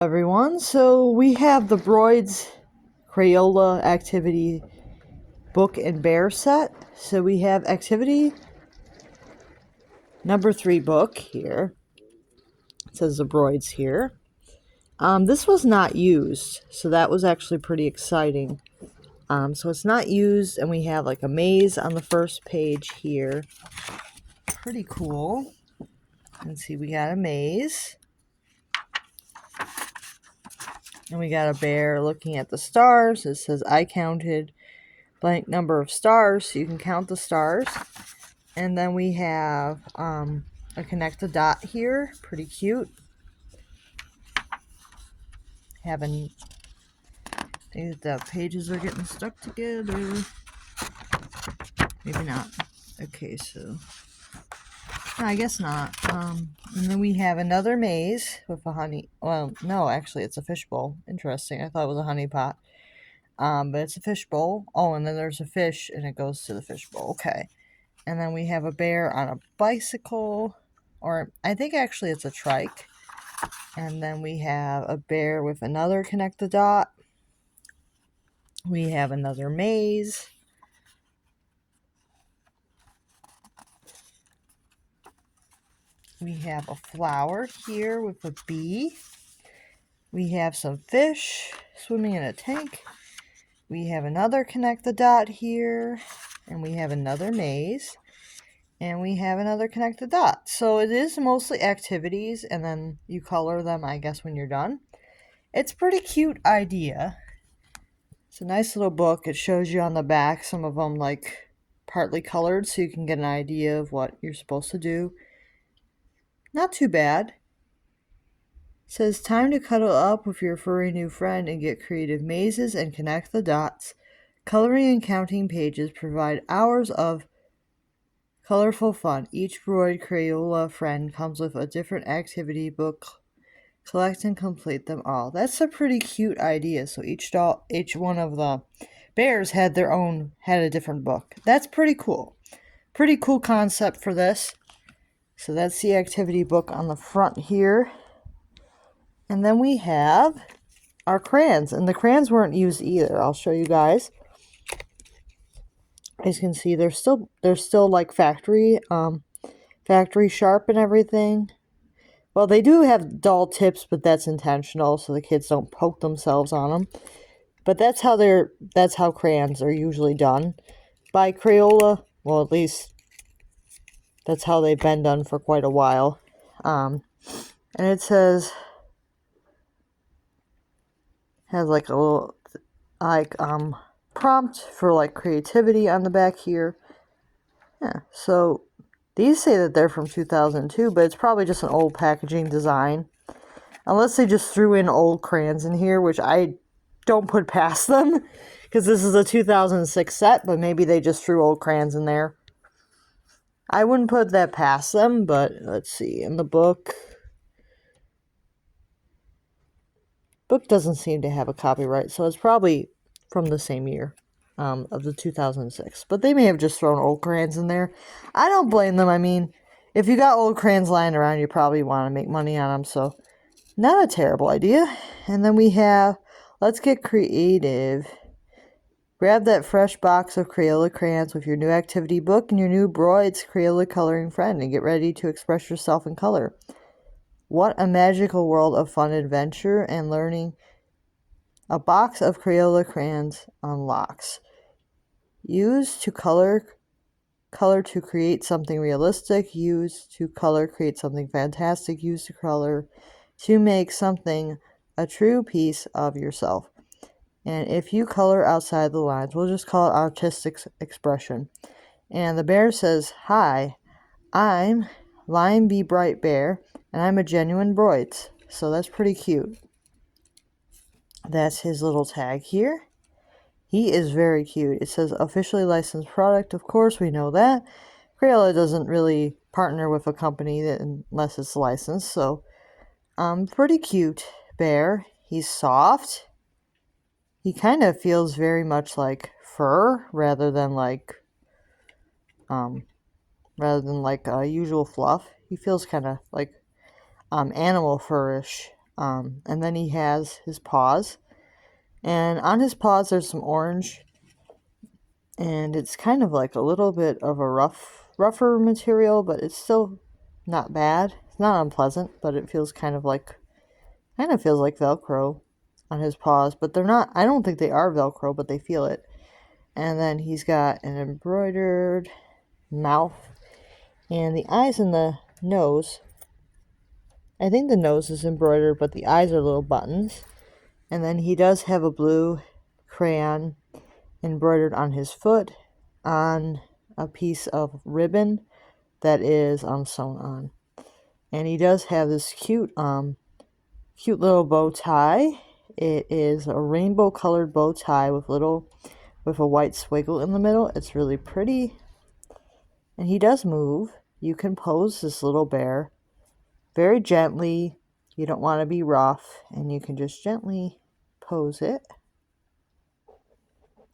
Everyone, so we have the boyds crayola activity book and bear set. So we have activity number 3 book here. It says the boyds here. This was not used, so that was actually pretty exciting. So it's not used, and we have like a maze on the first page here. Pretty cool. Let's see, we got a maze. And we got a bear looking at the stars. It says, I counted blank number of stars, so you can count the stars. And then we have a connect a dot here. Pretty cute. Having the pages are getting stuck together. Maybe not. Okay, so no, I guess not. And then we have another maze with a honey. Well, no, actually, it's a fishbowl. Interesting. I thought it was a honey pot. But it's a fishbowl. Oh, and then there's a fish, and it goes to the fishbowl. Okay. And then we have a bear on a bicycle, or I think actually it's a trike. And then we have a bear with another connect the dot. We have another maze. We have a flower here with a bee. We have some fish swimming in a tank. We have another connect the dot here. And we have another maze. And we have another connect the dot. So it is mostly activities, and then you color them, I guess, when you're done. It's a pretty cute idea. It's a nice little book. It shows you on the back some of them like partly colored, so you can get an idea of what you're supposed to do. Not too bad. It says, time to cuddle up with your furry new friend and get creative mazes and connect the dots. Coloring and counting pages provide hours of colorful fun. Each Broid Crayola friend comes with a different activity book. Collect and complete them all. That's a pretty cute idea. So each one of the bears had a different book. That's pretty cool. Pretty cool concept for this. So that's the activity book on the front here. And then we have our crayons. And the crayons weren't used either. I'll show you guys. As you can see, they're still like factory sharp and everything. Well, they do have dull tips, but that's intentional, so the kids don't poke themselves on them. But that's how crayons are usually done by Crayola. Well, at least that's how they've been done for quite a while. And it says, has like a little prompt for like creativity on the back here. Yeah, so these say that they're from 2002, but it's probably just an old packaging design. Unless they just threw in old crayons in here, which I don't put past them, because this is a 2006 set, but maybe they just threw old crayons in there. I wouldn't put that past them, but let's see. In the book doesn't seem to have a copyright, so it's probably from the same year of the 2006. But they may have just thrown old crayons in there. I don't blame them. I mean, if you got old crayons lying around, you probably want to make money on them, so not a terrible idea. And then we have, let's get creative. Grab that fresh box of Crayola crayons with your new activity book and your new Broids Crayola coloring friend and get ready to express yourself in color. What a magical world of fun, adventure, and learning a box of Crayola crayons unlocks. Use to color to create something realistic. Use to color, create something fantastic. Use to color to make something a true piece of yourself. And if you color outside the lines, we'll just call it artistic expression. And the bear says, hi, I'm Lion Be Bright Bear, and I'm a genuine Broids. So that's pretty cute. That's his little tag here. He is very cute. It says officially licensed product. Of course, we know that. Crayola doesn't really partner with a company unless it's licensed. So, pretty cute bear. He's soft. He kind of feels very much like fur rather than like usual fluff. He feels kind of like animal fur-ish. And then he has his paws. And on his paws there's some orange. And it's kind of like a little bit of a rougher material, but it's still not bad. It's not unpleasant, but it feels kind of feels like Velcro on his paws, but they're not, I don't think they are Velcro, but they feel it. And then he's got an embroidered mouth and the eyes and the nose. I think the nose is embroidered, but the eyes are little buttons. And then he does have a blue crayon embroidered on his foot on a piece of ribbon that is sewn on. And he does have this cute little bow tie. It is a rainbow colored bow tie with a white swiggle in the middle. It's really pretty. And he does move. You can pose this little bear very gently. You don't want to be rough, and you can just gently pose it.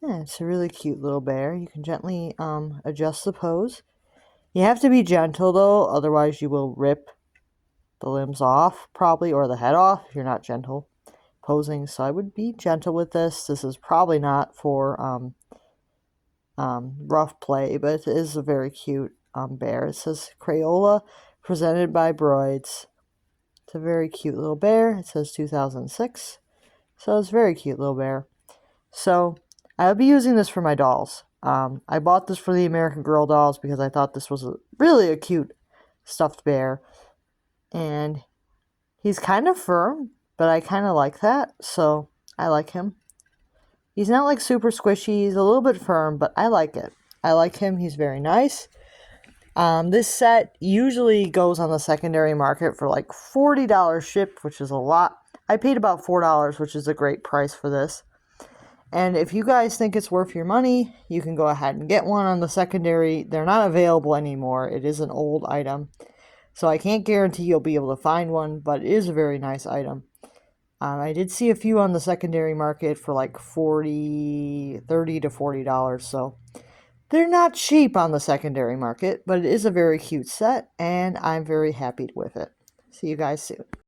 Yeah, it's a really cute little bear. You can gently adjust the pose. You have to be gentle though, otherwise you will rip the limbs off probably, or the head off if you're not gentle posing. So I would be gentle with this. This is probably not for rough play, but it is a very cute bear. It says Crayola, presented by Boyds. It's a very cute little bear. It says 2006. So it's a very cute little bear. So I'll be using this for my dolls. I bought this for the American Girl dolls because I thought this was really a cute stuffed bear. And he's kind of firm, but I kind of like that. So I like him. He's not like super squishy. He's a little bit firm, but I like it. I like him. He's very nice. This set usually goes on the secondary market for like $40 shipped, which is a lot. I paid about $4, which is a great price for this. And if you guys think it's worth your money, you can go ahead and get one on the secondary. They're not available anymore. It is an old item. So I can't guarantee you'll be able to find one, but it is a very nice item. I did see a few on the secondary market for like $30 to $40. So they're not cheap on the secondary market, but it is a very cute set, and I'm very happy with it. See you guys soon.